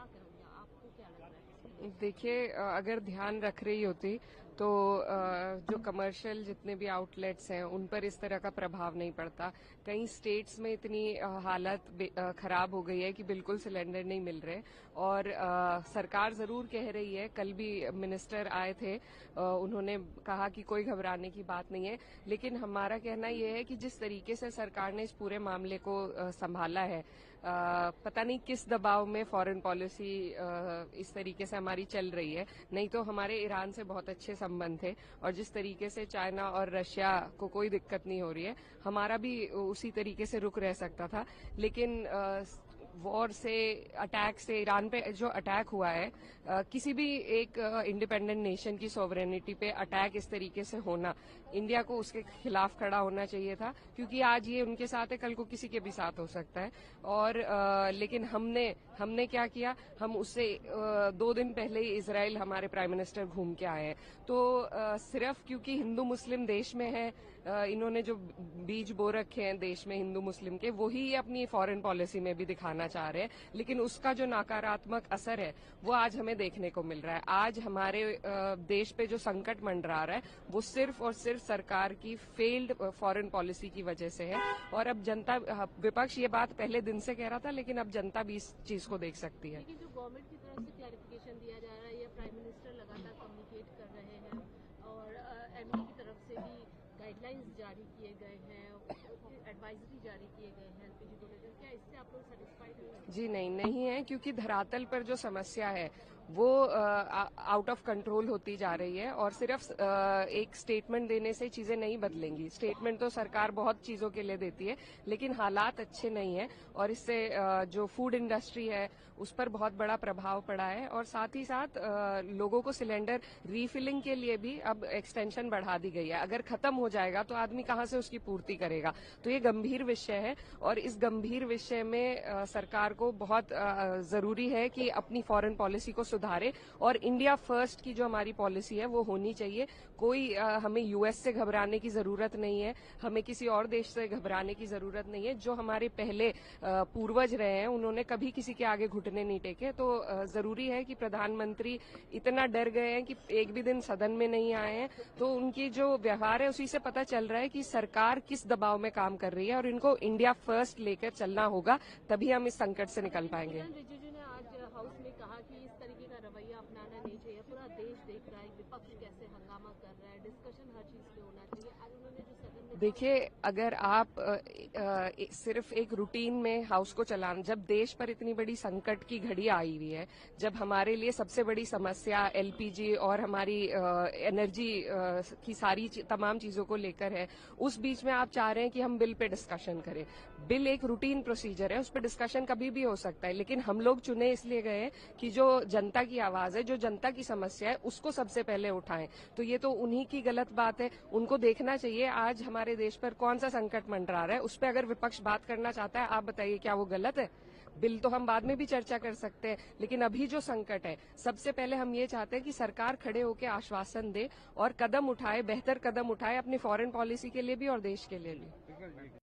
क्या करोगे, आपको क्या लग रहा है? देखिए, अगर ध्यान रख रही होती तो जो कमर्शियल जितने भी आउटलेट्स हैं उन पर इस तरह का प्रभाव नहीं पड़ता। कई स्टेट्स में इतनी हालत खराब हो गई है कि बिल्कुल सिलेंडर नहीं मिल रहे। और सरकार जरूर कह रही है, कल भी मिनिस्टर आए थे, उन्होंने कहा कि कोई घबराने की बात नहीं है। लेकिन हमारा कहना यह है कि जिस तरीके से सरकार ने इस पूरे मामले को संभाला है, पता नहीं किस दबाव में फॉरेन पॉलिसी इस तरीके से हमारी चल रही है। नहीं तो हमारे ईरान से बहुत अच्छे संबंध थे, और जिस तरीके से चाइना और रशिया को कोई दिक्कत नहीं हो रही है, हमारा भी उसी तरीके से रुक रह सकता था। लेकिन वॉर से, अटैक से, ईरान पे जो अटैक हुआ है, किसी भी एक इंडिपेंडेंट नेशन की सॉवरेनिटी पे अटैक इस तरीके से होना, इंडिया को उसके खिलाफ खड़ा होना चाहिए था। क्योंकि आज ये उनके साथ है, कल को किसी के भी साथ हो सकता है। और लेकिन हमने क्या किया, हम उससे 2 दिन पहले ही इसराइल हमारे प्राइम मिनिस्टर घूम के आए हैं। तो सिर्फ क्योंकि हिंदू मुस्लिम देश में है, इन्होंने जो बीज बो रखे हैं देश में हिंदू मुस्लिम के, वही अपनी फॉरेन पॉलिसी में भी दिखाना चाह रहे हैं। लेकिन उसका जो नकारात्मक असर है वो आज हमें देखने को मिल रहा है। आज हमारे देश पे जो संकट मंडरा रहा है वो सिर्फ और सिर्फ सरकार की फेल्ड फॉरेन पॉलिसी की वजह से है। और अब जनता, विपक्ष ये बात पहले दिन से कह रहा था, लेकिन अब जनता भी इस चीज को देख सकती है। लेकिन जो गवर्नमेंट की तरफ से क्लैरिफिकेशन दिया जा रहा है या प्राइम मिनिस्टर लगातार कम्युनिकेट कर रहे हैं, और एमडी की तरफ से भी गाइडलाइंस जारी किए गए हैं, एडवाइजरी जारी किए गए हैं एलपीजी को लेकर, क्या इससे आप लोग सेटिस्फाइड हैं? जी नहीं है, क्योंकि धरातल पर जो समस्या है वो आउट ऑफ कंट्रोल होती जा रही है। और सिर्फ एक स्टेटमेंट देने से चीजें नहीं बदलेंगी। स्टेटमेंट तो सरकार बहुत चीजों के लिए देती है, लेकिन हालात अच्छे नहीं है, और इससे जो फूड इंडस्ट्री है उस पर बहुत बड़ा प्रभाव पड़ा है। और साथ ही साथ लोगों को सिलेंडर रीफिलिंग के लिए भी अब एक्सटेंशन बढ़ा दी गई है। अगर खत्म हो जाएगा तो आदमी कहाँ से उसकी पूर्ति करेगा? तो ये गंभीर विषय है, और इस गंभीर विषय में सरकार को बहुत जरूरी है कि अपनी फॉरेन पॉलिसी को सुधारे। और इंडिया फर्स्ट की जो हमारी पॉलिसी है वो होनी चाहिए। कोई हमें यूएस से घबराने की जरूरत नहीं है, हमें किसी और देश से घबराने की जरूरत नहीं है। जो हमारे पहले पूर्वज रहे हैं उन्होंने कभी किसी के आगे घुटने नहीं टेके। तो जरूरी है कि प्रधानमंत्री इतना डर गए हैं कि एक भी दिन सदन में नहीं आए हैं, तो उनकी जो व्यवहार है उसी से पता चल रहा है कि सरकार किस दबाव में काम कर रही है। और इनको इंडिया फर्स्ट लेकर चलना होगा, तभी हम इस संकट से निकल पाएंगे। रिजिजू ने आज हाउस में कहा कि इस तरीके का रवैया अपनाना नहीं चाहिए, पूरा देश देख रहा है विपक्ष कैसे हंगामा कर रहा है, डिस्कशन हर चीज पे होना चाहिए। आज उन्होंने जो सदन में, देखिए, अगर आप सिर्फ एक रूटीन में हाउस को चलाना, जब देश पर इतनी बड़ी संकट की घड़ी आई हुई है, जब हमारे लिए सबसे बड़ी समस्या एलपीजी और हमारी एनर्जी की सारी तमाम चीजों को लेकर है, उस बीच में आप चाह रहे हैं कि हम बिल पे डिस्कशन करें। बिल एक रूटीन प्रोसीजर है, उस पर डिस्कशन कभी भी हो सकता है। लेकिन हम लोग चुने इसलिए गए हैं कि जो जनता की आवाज है, जो जनता की समस्या है, उसको सबसे पहले उठाएं। तो ये तो उन्हीं की गलत बात है, उनको देखना चाहिए आज हमारे देश पर कौन सा संकट मंडरा रहा है। उस पर अगर विपक्ष बात करना चाहता है, आप बताइए क्या वो गलत है? बिल तो हम बाद में भी चर्चा कर सकते हैं, लेकिन अभी जो संकट है, सबसे पहले हम ये चाहते हैं कि सरकार खड़े होकर आश्वासन दे और कदम उठाए, बेहतर कदम उठाए अपनी फॉरेन पॉलिसी के लिए भी और देश के लिए भी।